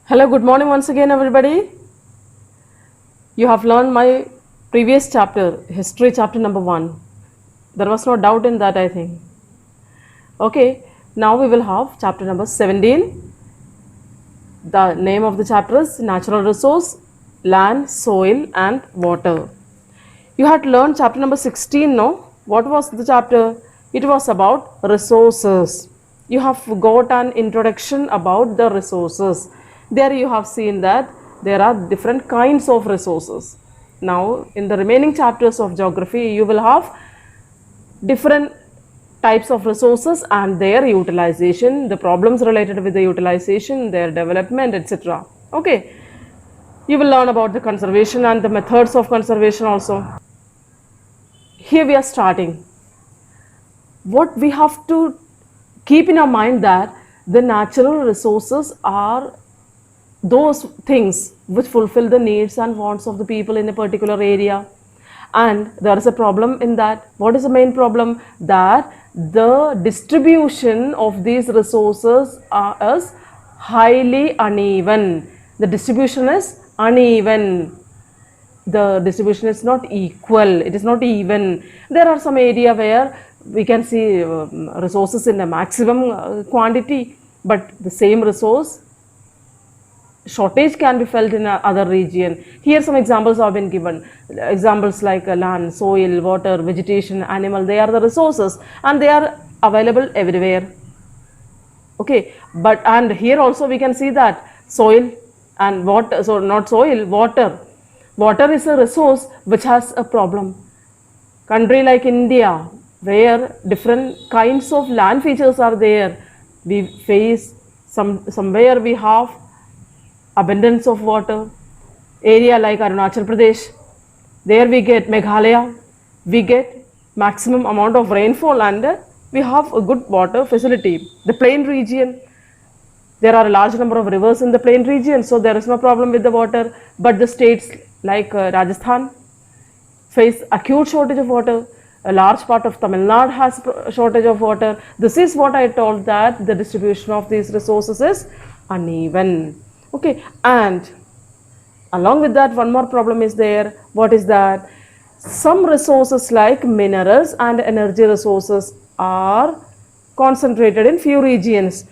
Hello, good morning once again, everybody. You have learned my previous chapter, history chapter number 1. There was no doubt in that, I think. Okay, now we will have chapter number 17. The name of the chapter is Natural Resource, Land, Soil, and Water. You had learned chapter number 16, no? What was the chapter? It was about resources. You have got an introduction about the resources. There you have seen that there are different kinds of resources. Now, in the remaining chapters of geography, you will have different types of resources and their utilization, the problems related with the utilization, their development, etc. Okay, you will learn about the conservation and the methods of conservation also. Here we are starting. What we have to keep in our mind that the natural resources are those things which fulfill the needs and wants of the people in a particular area, and there is a problem in that. What is the main problem? That the distribution of these resources is highly uneven. The distribution is uneven, the distribution is not equal, it is not even. There are some area where we can see resources in a maximum quantity, but the same resource shortage can be felt in other region. Here some examples have been given, examples like land, soil, water, vegetation, animal. They are the resources and they are available everywhere. Okay, but and here also we can see that soil and water, so not soil, water is a resource which has a problem. Country like India, where different kinds of land features are there, we face somewhere we have abundance of water. Area like Arunachal Pradesh, there we get Meghalaya, we get maximum amount of rainfall and we have a good water facility. The plain region, there are a large number of rivers in the plain region, so there is no problem with the water. But the states like Rajasthan face acute shortage of water. A large part of Tamil Nadu has shortage of water. This is what I told, that the distribution of these resources is uneven. Okay, and along with that, one more problem is there. What is that? Some resources like minerals and energy resources are concentrated in few regions.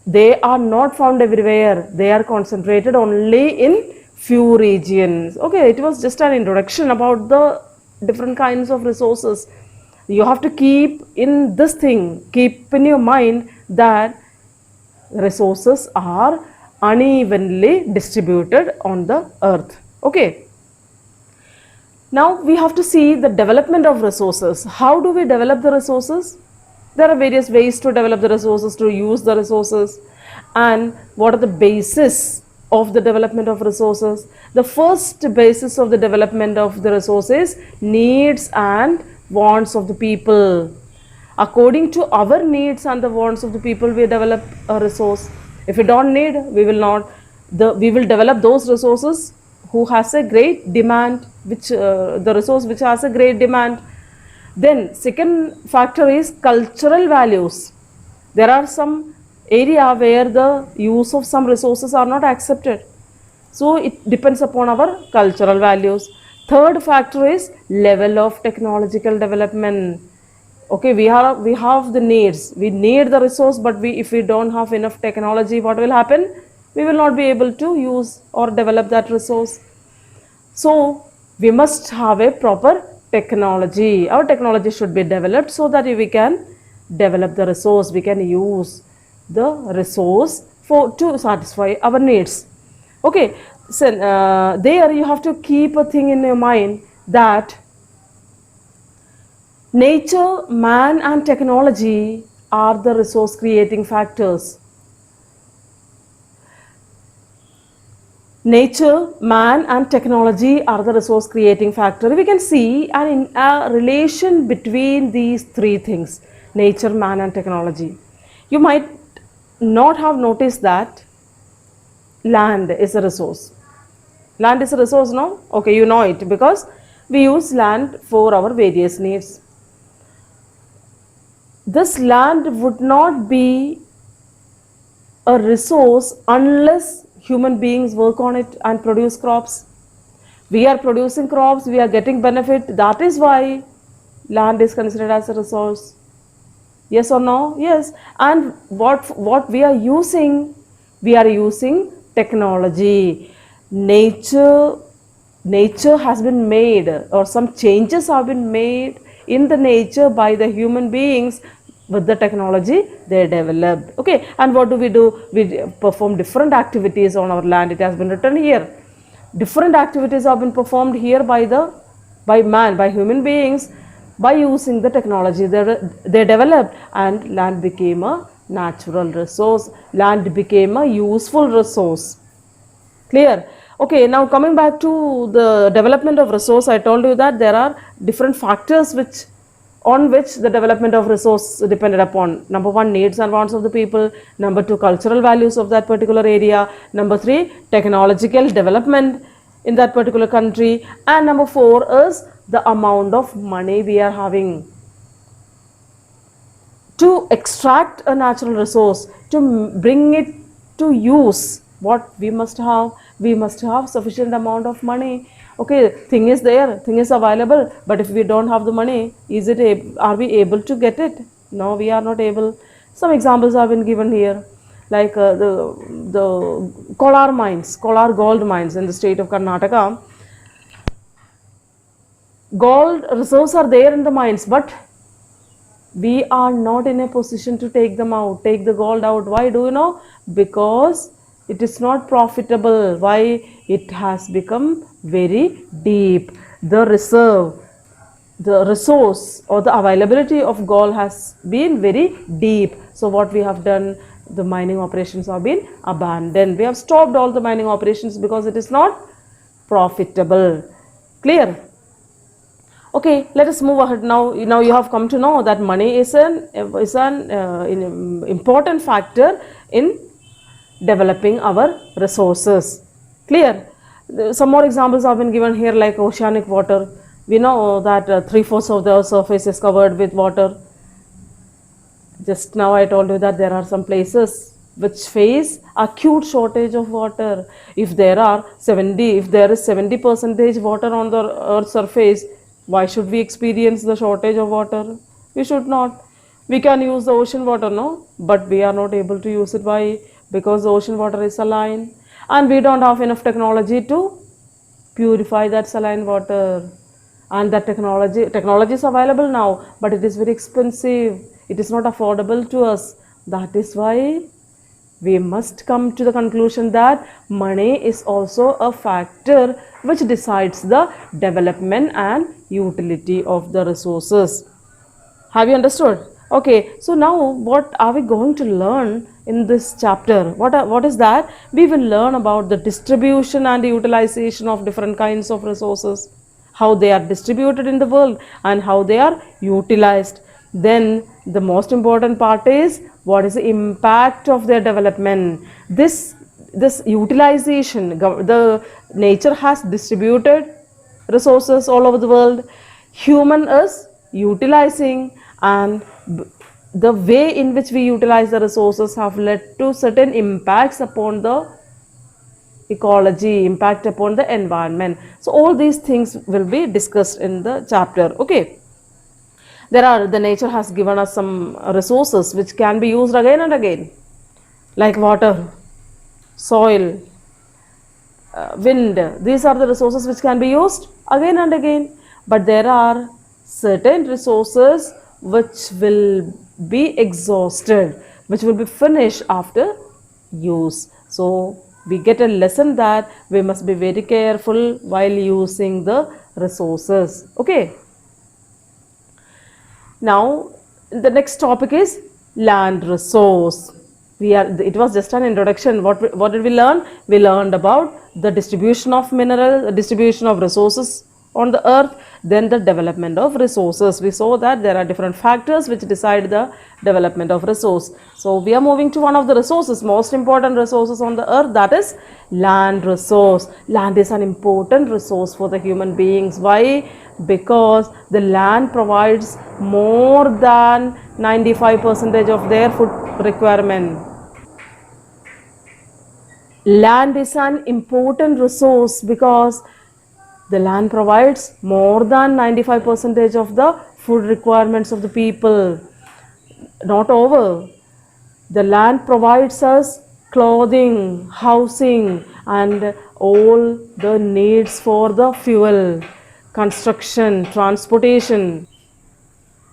They are not found everywhere. They are concentrated only in few regions. Okay, it was just an introduction about the different kinds of resources. You have to keep in this thing, keep in your mind that resources are unevenly distributed on the earth. Okay. Now we have to see the development of resources. How do we develop the resources? There are various ways to develop the resources, to use the resources, and what are the basis of the development of resources. The first basis of the development of the resources, needs and wants of the people. According to our needs and the wants of the people, we develop a resource. If we don't need, we will not. We will develop those resources who has a great demand, which the resource which has a great demand. Then second factor is cultural values. There are some area where the use of some resources are not accepted, so it depends upon our cultural values. Third factor is level of technological development. Okay, we have the needs, we need the resource, but if we don't have enough technology, what will happen? We will not be able to use or develop that resource. So we must have a proper technology. Our technology should be developed so that we can develop the resource, we can use the resource to satisfy our needs. Okay, so there you have to keep a thing in your mind that nature, man and technology are the resource creating factors. Nature, man and technology are the resource creating factor. We can see a relation between these three things, nature, man and technology. You might not have noticed that land is a resource. Land is a resource, no? Okay, you know it because we use land for our various needs. This land would not be a resource unless human beings work on it and produce crops. We are producing crops, we are getting benefit. That is why land is considered as a resource. Yes or no? Yes. And what we are using? We are using technology. Nature has been made, or some changes have been made in the nature by the human beings with the technology they developed. Okay. And what do? We perform different activities on our land. It has been written here. Different activities have been performed here by man, by human beings, by using the technology they developed, and land became a natural resource. Land became a useful resource. Clear? Okay, now coming back to the development of resource, I told you that there are different factors on which the development of resource depended upon. Number one, needs and wants of the people. Number two, cultural values of that particular area. Number three, technological development in that particular country. And number four is the amount of money we are having. To extract a natural resource, to bring it to use, what we must have sufficient amount of money. Okay, thing is there, thing is available, but if we don't have the money, are we able to get it? No, we are not able. Some examples have been given here, like the Kolar gold mines in the state of Karnataka. Gold resources are there in the mines, but we are not in a position to take the gold out. Why? Do you know? Because it is not profitable. Why? It has become very deep. The resource or the availability of gold has been very deep. So what we have done, the mining operations have been abandoned. We have stopped all the mining operations because it is not profitable. Clear? Okay, let us move ahead now. Now you have come to know that money is an important factor in developing our resources. Clear? Some more examples have been given here, like oceanic water. We know that 3/4 of the surface is covered with water. Just now I told you that there are some places which face acute shortage of water. If there is 70% water on the earth's surface, why should we experience the shortage of water? We should not. We can use the ocean water, no? But we are not able to use it. Why? Because the ocean water is saline, and we don't have enough technology to purify that saline water. And that technology is available now, but it is very expensive. It is not affordable to us. That is why we must come to the conclusion that money is also a factor which decides the development and utility of the resources. Have you understood? Okay, so now what are we going to learn in this chapter? What is that? We will learn about the distribution and utilization of different kinds of resources, how they are distributed in the world and how they are utilized. Then the most important part is, what is the impact of their development? This utilization, the nature has distributed resources all over the world. Human is utilizing, and the way in which we utilize the resources have led to certain impacts upon the ecology, impact upon the environment. So all these things will be discussed in the chapter. Okay, the nature has given us some resources which can be used again and again, like water, soil, wind. These are the resources which can be used again and again, but there are certain resources which will be exhausted, which will be finished after use. So we get a lesson that we must be very careful while using the resources. Okay, now the next topic is land resource. It was just an introduction. What did we learn? We learned about the distribution of distribution of resources on the earth, then the development of resources. We saw that there are different factors which decide the development of resource. So we are moving to one of the resources, most important resources on the earth, that is land resource. Land is an important resource for the human beings. Why? Because the land provides more than 95% of their food requirement. Land is an important resource because the land provides more than 95% of the food requirements of the people. Not over. The land provides us clothing, housing, and all the needs for the fuel, construction, transportation.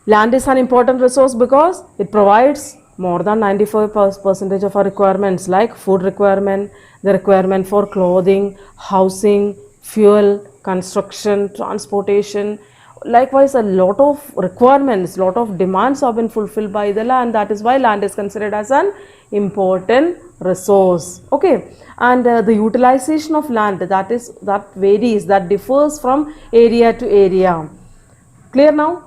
Land is an important resource because it provides more than 95% of our requirements like food requirement, the requirement for clothing, housing, fuel, construction, transportation. Likewise, a lot of requirements, lot of demands have been fulfilled by the land. That is why land is considered as an important resource. Okay, and the utilization of land, that varies, that differs from area to area. Clear now?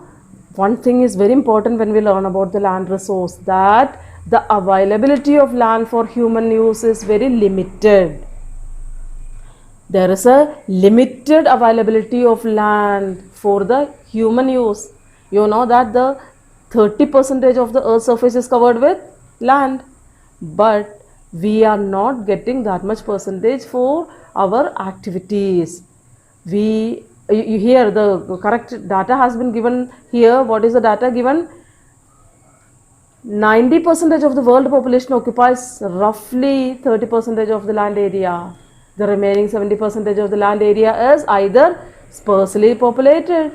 One thing is very important when we learn about the land resource, that the availability of land for human use is very limited. There is a limited availability of land for the human use. You know that the 30% of the earth's surface is covered with land, but we are not getting that much percentage for our activities. You hear the correct data has been given here. What is the data given? 90% of the world population occupies roughly 30% of the land area. The remaining 70% of the land area is either sparsely populated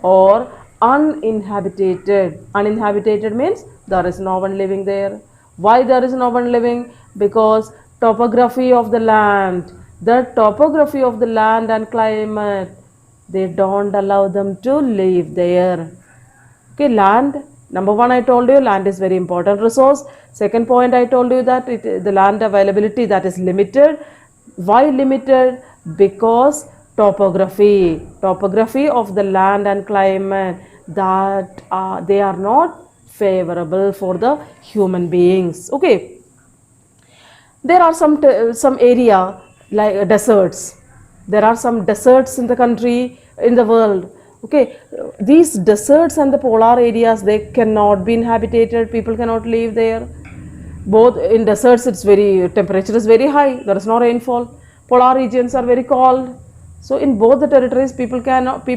or uninhabited. Uninhabited means there is no one living there. Why there is no one living? Because topography of the land, and climate, they don't allow them to live there. Okay, land, number one, I told you land is very important resource. Second point, I told you that the land availability, that is limited. Why limited? Because topography of the land and climate, that they are not favorable for the human beings. Okay, there are some area like deserts. There are some deserts in the country, in the world. Okay, these deserts and the polar areas, they cannot be inhabited. People cannot live there. Both in deserts, it's very, temperature is very high. There is no rainfall. Polar regions are very cold. So in both the territories, people cannot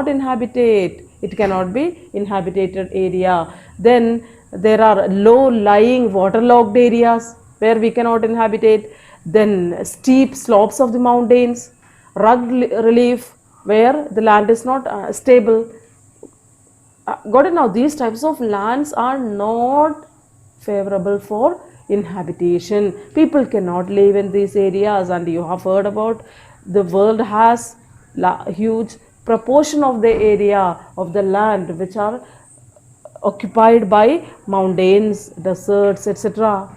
inhabit it. It cannot be inhabited area. Then there are low lying waterlogged areas where we cannot inhabit it. Then steep slopes of the mountains, rugged relief where the land is not stable. Got it now? These types of lands are not favorable for inhabitation. People cannot live in these areas, and you have heard about the world has huge proportion of the area of the land which are occupied by mountains, deserts, etc.,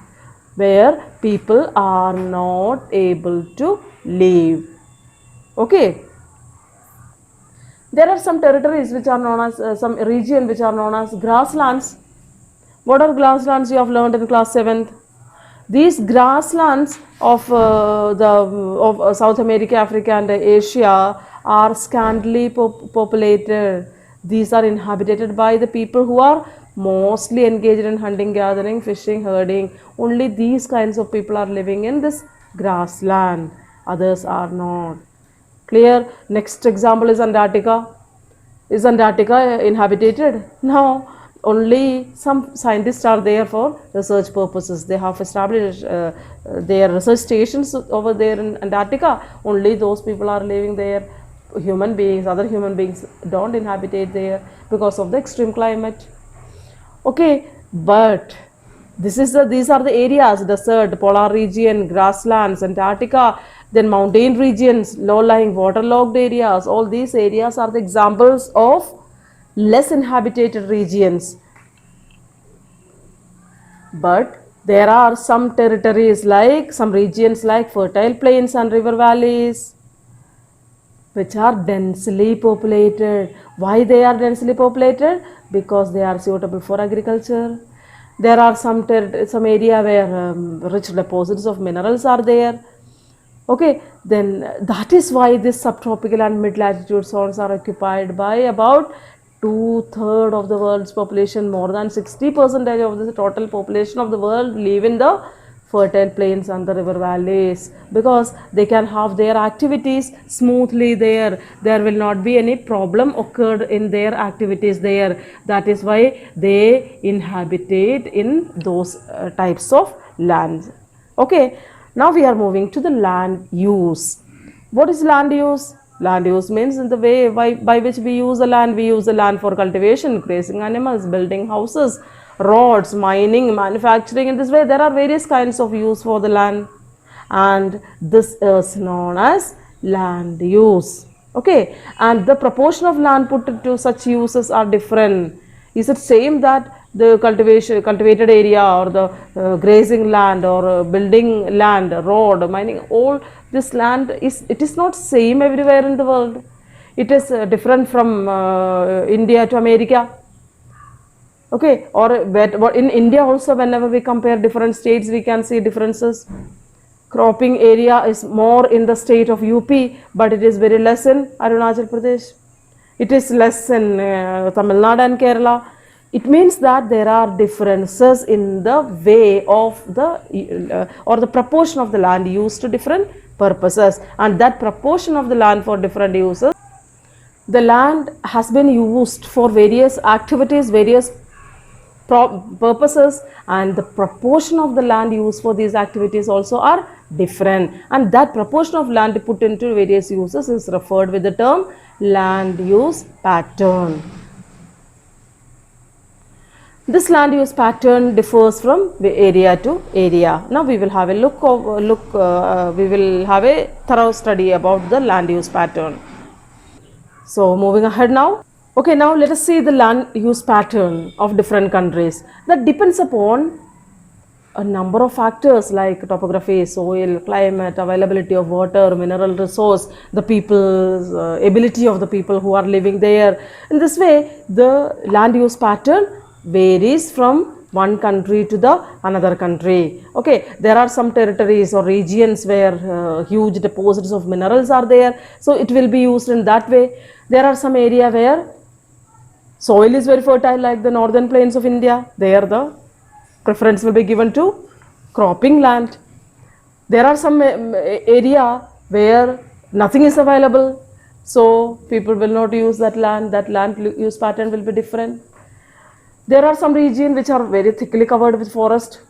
where people are not able to live. Okay, there are some territories which are known as some region which are known as grasslands. What are grasslands? You have learned in class 7th. These grasslands of South America, Africa, and Asia are scantily populated. These are inhabited by the people who are mostly engaged in hunting, gathering, fishing, herding. Only these kinds of people are living in this grassland. Others are not. Clear? Next example is Antarctica. Is Antarctica inhabited? No. Only some scientists are there for research purposes. They have established their research stations over there in Antarctica. Only those people are living there. Human beings, other human beings don't inhabit it there because of the extreme climate. Okay, but these are the areas: desert, polar region, grasslands, Antarctica, then mountain regions, low-lying waterlogged areas. All these areas are the examples of less inhabited regions. But there are some territories, like some regions like fertile plains and river valleys, which are densely populated. Why they are densely populated? Because they are suitable for agriculture. There are some area where rich deposits of minerals are there. Okay, then that is why this subtropical and mid-latitude zones are occupied by about 2/3 of the world's population. More than 60% of the total population of the world live in the fertile plains and the river valleys, because they can have their activities smoothly there. There will not be any problem occurred in their activities there. That is why they inhabitate in those types of lands. Okay, now we are moving to the land use. What is land use? Land use means in the way by which we use the land. We use the land for cultivation, grazing animals, building houses, roads, mining, manufacturing. In this way, there are various kinds of use for the land, and this is known as land use. Okay, and the proportion of land put to such uses are different. Is it same that the cultivated area, or the grazing land, or building land, road, mining, all this land is not same everywhere in the world. It is different from India to America. Okay, or but in India also, whenever we compare different states, we can see differences. Cropping area is more in the state of UP, but it is very less in Arunachal Pradesh. It is less in Tamil Nadu and Kerala. It means that there are differences in the way of the or the proportion of the land used to different purposes, and that proportion of the land for different uses, the land has been used for various activities, various purposes, and the proportion of the land used for these activities also are different, and that proportion of land put into various uses is referred with the term land use pattern. This land use pattern differs from area to area. Now we will have a we will have a thorough study about the land use pattern. So moving ahead now. Okay, now let us see the land use pattern of different countries. That depends upon a number of factors like topography, soil, climate, availability of water, mineral resource, the people's ability of the people who are living there. In this way, the land use pattern varies from one country to the another country. Okay, there are some territories or regions where huge deposits of minerals are there, so it will be used in that way. There are some area where soil is very fertile, like the northern plains of India. There the preference will be given to cropping land. There are some area where nothing is available, so people will not use that land. That land use pattern will be different. There are some regions which are very thickly covered with forest.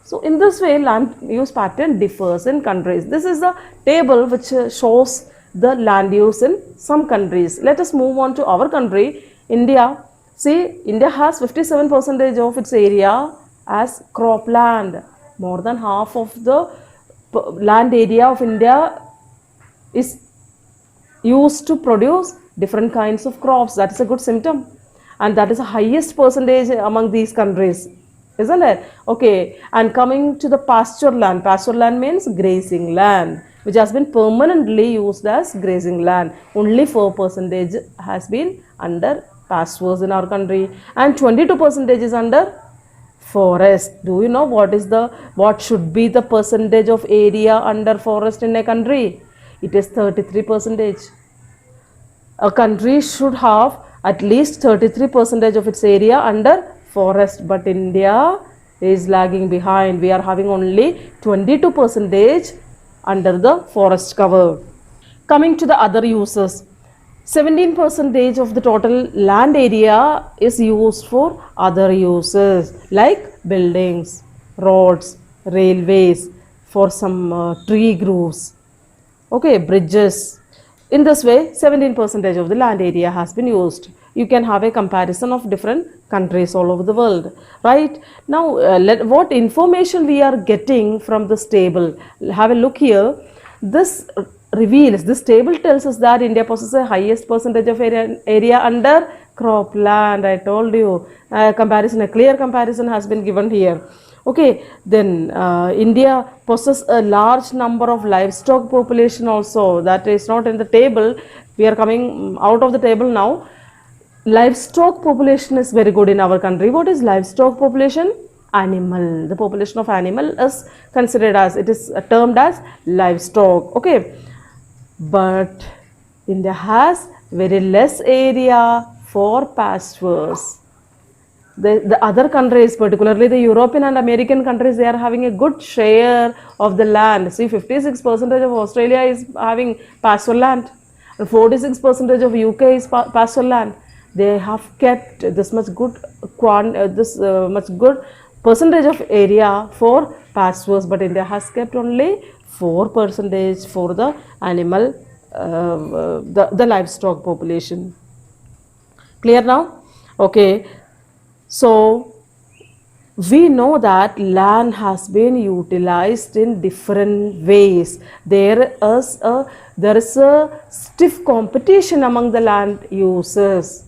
So in this way, land use pattern differs in countries. This is the table which shows the land use in some countries. Let us move on to our country, India. See, India has 57% of its area as cropland. More than half of the land area of India is used to produce different kinds of crops. That is a good symptom, and that is the highest percentage among these countries, isn't it? Okay, and coming to the pasture land means grazing land, which has been permanently used as grazing land. Only 4% has been under pastures in our country, and 22% is under forest. Do you know what should be the percentage of area under forest in a country? It is 33%. A country should have at least 33% of its area under forest, but India is lagging behind. We are having only 22% under the forest cover. Coming to the other uses, 17% of the total land area is used for other uses like buildings, roads, railways, for some tree groves, okay, bridges. In this way, 17% of the land area has been used. You can have a comparison of different countries all over the world, right? Now, what information we are getting from this table? Have a look here. This table tells us that India possesses the highest percentage of area under cropland. I told you, a clear comparison has been given here. Okay, then India possesses a large number of livestock population also. That is not in the table. We are coming out of the table now. Livestock population is very good in our country. What is livestock population? Animal. The population of animal is considered as, it is termed as livestock. Okay, but India has very less area for pastures. The other countries, particularly the European and American countries, they are having a good share of the land. See, 56% of Australia is having pastoral land, and 46% of UK is pastoral land. They have kept this much good much good percentage of area for pastures, but India has kept only 4% for the animal, the livestock population. Clear now? Okay. So we know that land has been utilized in different ways. There is a stiff competition among the land users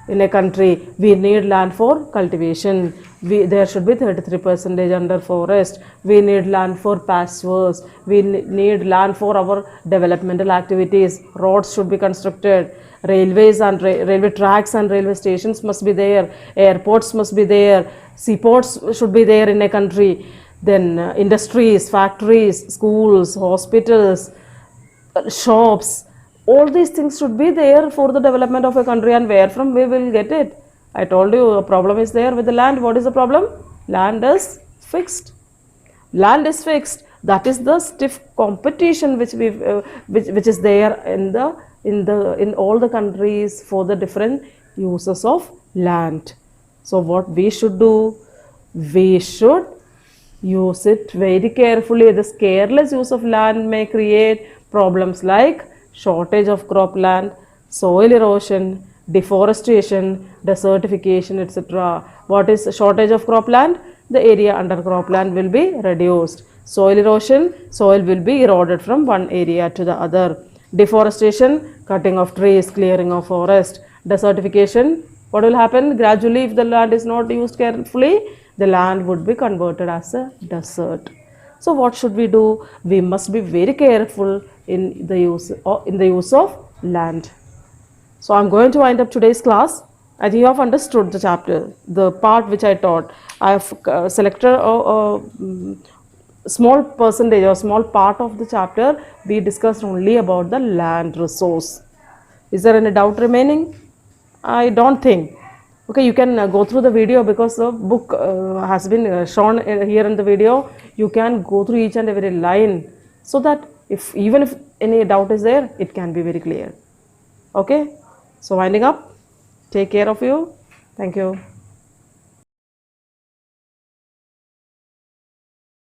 in a country. We need land for cultivation. There should be 33% under forest. We need land for pastures. We need land for our developmental activities. Roads should be constructed. Railways and railway tracks and railway stations must be there. Airports must be there. Seaports should be there in a country. Then industries, factories, schools, hospitals, shops, all these things should be there for the development of a country. And where from we will get it? I told you a problem is there with the land. What is the problem? Land is fixed. Land is fixed. That is the stiff competition which is there in all the countries for the different uses of land. So what we should do? We should use it very carefully. This careless use of land may create problems like shortage of cropland, soil erosion, deforestation, desertification, etc. What is shortage of cropland? The area under cropland will be reduced. Soil erosion, soil will be eroded from one area to the other. Deforestation, cutting of trees, clearing of forest. Desertification, what will happen? Gradually, if the land is not used carefully, the land would be converted as a desert. So what should we do? We must be very careful in the use of land. So I'm going to wind up today's class. I think you have understood the chapter, the part which I taught. I have selected a small percentage or small part of the chapter. We discussed only about the land resource. Is there any doubt remaining? I don't think. Okay, you can go through the video because the book has been shown here in the video. You can go through each and every line so that even if any doubt is there, it can be very clear. Okay, so winding up, take care of you. Thank you.